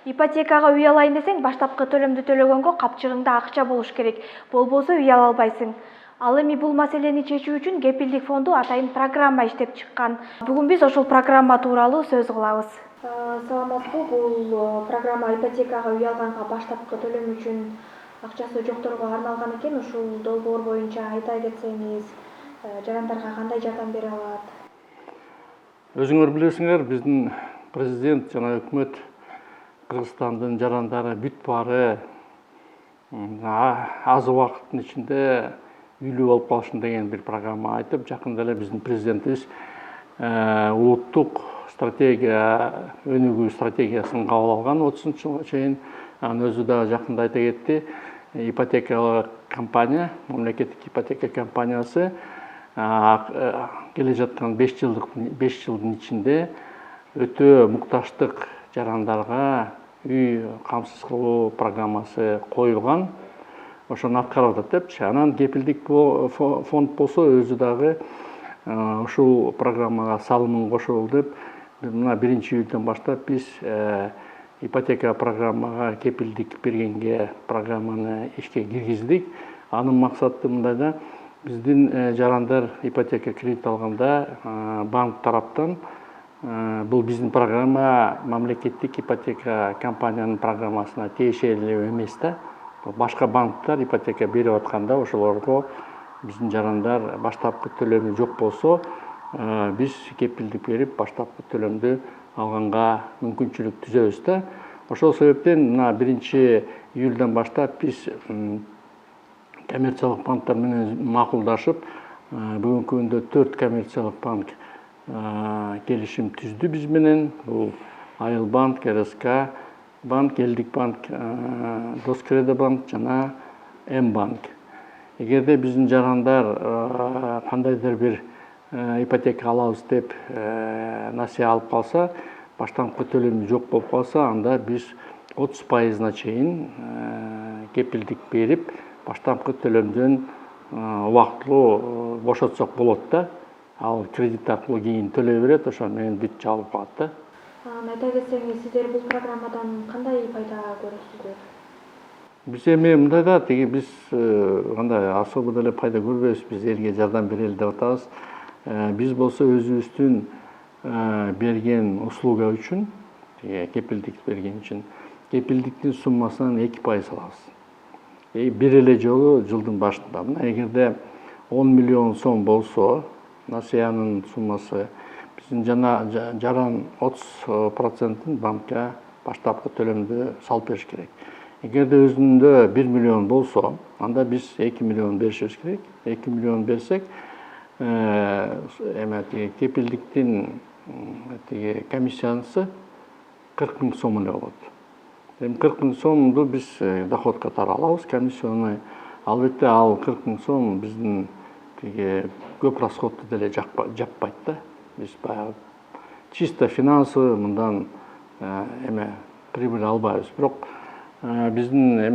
Ипотекага үй алайын десең, баштапкы төлөмдү төлөгөнгө капчыгыңда акча болуш керек. Болбосо үй ала албайсың. Ал эми бул маселени чечүү үчүн Кепилдик фонду атайын программа иштеп чыккан. Бүгүн биз ошол программа тууралуу сөз кылабыз. Саламатсызбы? Бул программа ипотекага үй алганга баштапкы төлөм үчүн акчасы жокторго арналган экен. Ушул долбоор боюнча айта кетсеңиз, жарандарга кандай жардам бере алат? Өзүңөр билесиңер, биздин президент жана өкмөт Кыргызстандын жарандары бүт баары аз убакыттын ичинде үйлүү болуп калышын деген бир программа айтып, жакында эле биздин президентибиз улуттук стратегия, өнүгүү стратегиясын кабыл алган 30 жылга чейин. Анын өзү да жакында айта кетти. Ипотекалык компания, мамлекеттик ипотека компаниясы келе жаткан 5 жылдын ичинде өтө мукташтык жарандарга үй камсыз кылуу программасы коюлган. Ошону аткарып атат депчи. Анан Кепилдик фонд болсо өзү дагы ушул программага салымын кошобул деп, мына 1-июльдөн баштап биз ипотека программага кепилдик бергенге программаны ишке киргиздик. Анын максаты мындайда, биздин жарандар ипотека кредит алганда банк тараптан бул биздин программа мамлекеттик ипотека компаниянын программасына тиешелүү эмес да. Башка банктар ипотека берип атканда ошолорго биздин жарандар баштапкы төлөмү жок болсо, биз кепилдик берип баштапкы төлөмдү алганга мүмкүнчүлүк түзөбүз да. Ошол себептен мына 1-июльдөн баштап биз коммерциялык банктар менен макулдашып, бүгүнкү күндө 4 коммерциялык банк келишим түздү биз менен. Бул Айыл банк, РСК банк, Элдик банк, Доскредо банк жана М банк. Эгерде биздин жарандар кандайдыр бир ипотека алабыз деп насыя алып калса, баштапкы төлөмү жок болуп калса, анда биз 30% чейин кепилдик берип, баштапкы төлөмдөн убактылуу бошотсок болот да. Ал кредит аркылуу кийин төлөй берет, ошо менен бүт жабылып калат да. Айта кетсеңиз, сиздер бул программадан кандай пайда көрөсүздөр? Биз эми мындай да, биз кандай особо деле пайда көрбөйбүз, биз элге жардам берели деп атабыз. Биз болсо өзүбүздүн берген услуга үчүн, кепилдик берген үчүн, кепилдиктин суммасынан 2% алабыз. Бир эле жолу жылдын башында. Мына эгерде 10 миллион сом болсо, насыянын суммасы, биздин жаран 30%-ын банкка баштапкы төлөмдү салып бериш керек. Эгерде өзүндө 1 миллион болсо, анда биз 2 миллион беришибиз керек. 2 миллион берсек, кепилдиктин комиссиясы 40 000 сом эле болот. 40 000 сомду биз доход катары алабыз, комиссионный. Албетте ал 40 000 сом биздин көп расходду деле жаппайт да. Биз баягы чисто финансовый мындан прибыль албайбыз. Бирок биздин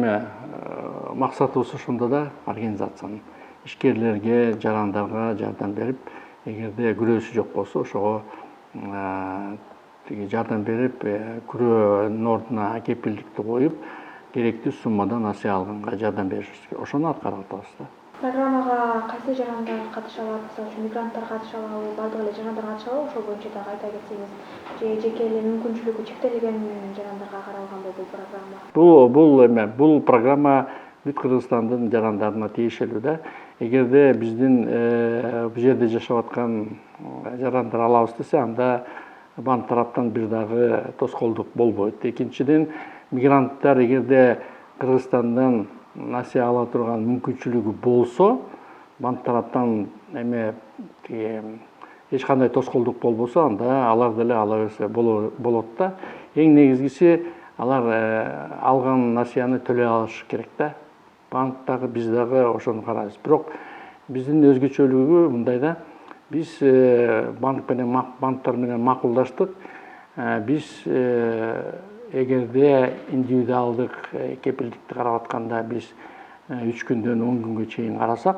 максатыбыз ошондо да, организациянын ишкерлерге, жарандарга жардам берип, эгерде күрөөсү жок болсо, ошого жардам берип, күрөөнүн ордуна кепилдикти коюп, керектүү суммадан насыя алганга жардам беришибиз керек. Ошону аткарып атабыз да. Программага кайсы жарандар катыша алат? Мисалы үчүн мигранттар катыша алабы, бардык эле жарандар катыша алабы? Ошол боюнча дагы айта кетсеңиз, же жеке эле мүмкүнчүлүгү чектелген жарандарга каралганбы бул программа? Бул программа бүт Кыргызстандын жарандарына тиешелүү да. Эгерде биздин бул жерде жашап аткан жарандар алабыз десе, анда банк тараптан бир дагы тоскоолдук болбойт. Экинчиден, мигранттар эгерде Кыргызстандан насыя ала турган мүмкүнчүлүгү болсо, банк тараптан эч кандай тоскоолдук болбосо, анда алар деле ала берсе болот да. Эң негизгиси, алар алган насыяны төлөй алыш керек да. Банк дагы, биз дагы ошону карайбыз. Бирок биздин өзгөчөлүгү мындай да, биз банктар менен макулдаштык. Биз эгерде индивидуалдык кепилдикти карап атканда биз 3 күндөн 10 күнгө чейин карасак,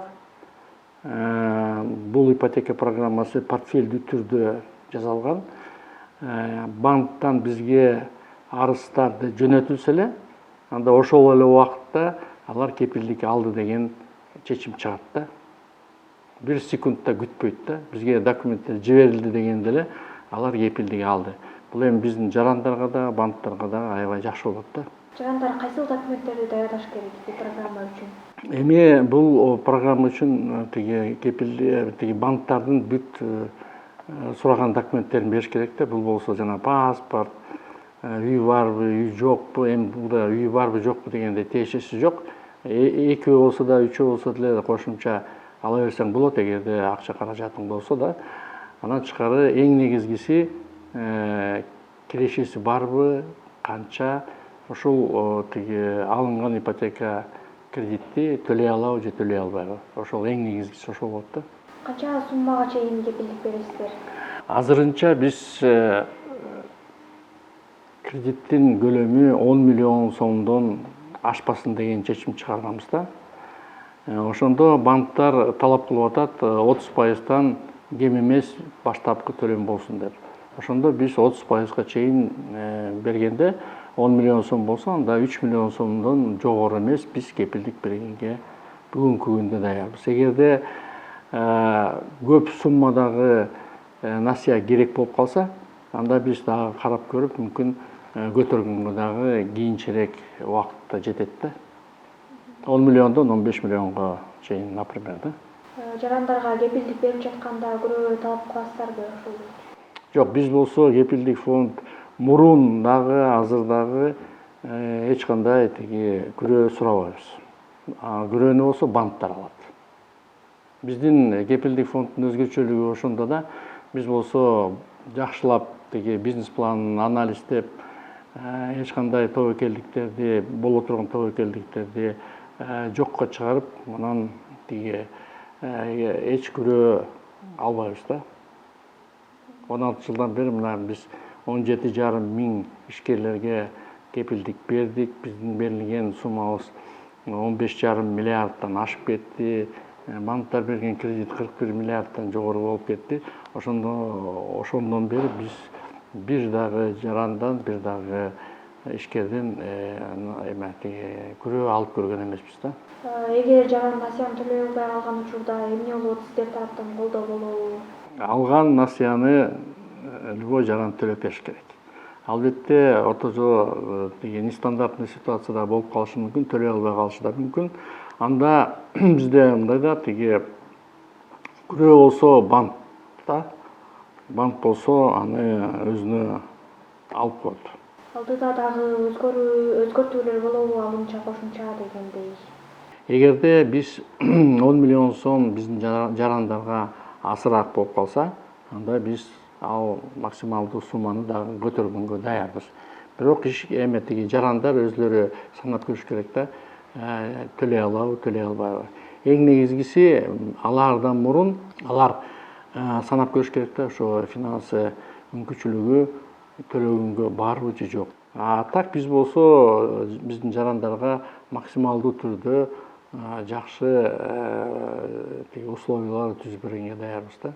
бул ипотека программасы портфелдүү түрдө жасалган. Банктан бизге арыздарды жөнөтүлсө эле анда ошол эле убакытта алар кепилдик алды деген чечим чыгат да. 1 секунд да күтпөйт да. Бизге документтер жиберилди дегенде эле алар кепилдик алды. Бул эми биздин жарандарга да, банктарга да аябай жакшы болот да. Жарандар кайсыл документтерди даярдаш керек бул программа үчүн? Эми бул программа үчүн тиги банктардын бүт сураган документтерин бериш керек да. Бул болсо жана паспорт, үй барбы, үй жокпу, эми буда үй барбы жокпу дегенде тиешеси жок. Экөө болсо да, үчөө болсо деле кошумча ала берсең болот эгерде акча каражатың болсо да. Анан тышкары эң негизгиси кирешеси барбы, канча, ошол тиги алынган ипотека кредитти төлөй алабы же төлөй албайбы. Ошол эң негизгиси ошол болот да. Канча суммага чейин кепилдик бересиздер? Азырынча биз кредиттин көлөмү 10 миллион сомдон ашпасын деген чечим чыгарганбыз да. Ошондо банктар талап кылып атат 30%тан кем эмес баштапкы төлөм болсун деп. Ошондо биз 30%га чейин бергенде 10 миллион сом болсо, анда 3 миллион сомдон жогору эмес биз кепилдик бергенге бүгүнкү күндө даярбыз. Эгерде көп суммадагы насыя керек болуп калса, анда биз дагы карап көрүп, мүмкүн көтөргөнгө дагы кийинчерээк убакытта жетет да. 10 миллиондон 15 миллионго чейин, например, да. Жарандарга кепилдик берип жатканда күрөө талап кыласыздарбы ошол? Жок, биз болсо кепилдик фонд мурун дагы, азыр дагы эч кандай тиги күрөө сурабайбыз. Күрөөнү болсо банктар алат. Биздин кепилдик фонддун өзгөчөлүгү ошондо да, биз болсо жакшылап тиги бизнес планын анализдеп, эч кандай тобокелдиктерди, боло турган тобокелдиктерди жокко чыгарып, анан тиги эч күрөө албайбыз да. 16 жылдан бери мына биз 17,5 миң ишкерлерге кепилдик бердик. Биздин берилген суммабыз 15,5 миллиардтан ашып кетти. Банктар берген кредит 41 миллиардтан жогору болуп кетти. Ошондон бери биз бир дагы жарандан, бир дагы ишкерден күрөө алып көргөн эмеспиз да. Эгер жаран насыяны төлөй албай калган учурда эмне болот, сиздер тараптан колдоо болобу? Алган насыяны любой жаран төлөп бериш керек. Албетте орто жол нестандартный ситуацияда болуп калышы мүмкүн, төлөй албай калышы да мүмкүн. Анда бизде мындай да, тиги күрөө болсо банкта, банк болсо аны өзүнө алып коет. Алдыда дагы өзгөртүүлөр болобу, алынча кошумча дегендей? Эгерде биз 10 миллион сом биздин жарандарга асыраак болуп калса, анда биз ал максималдуу сумманы дагы көтөргөнгө даярбыз. Бирок эми тиги жарандар өзлөрү санап көрүш керек да, төлөй алабы, төлөй албайбы. Эң негизгиси алардан мурун алар санап көрүш керек да, ошо финансы мүмкүнчүлүгү төлөгөнгө барбы же жок. Так биз болсо биздин жарандарга максималдуу түрдө жакшы условиялар түзүп бергенге даярбыз да.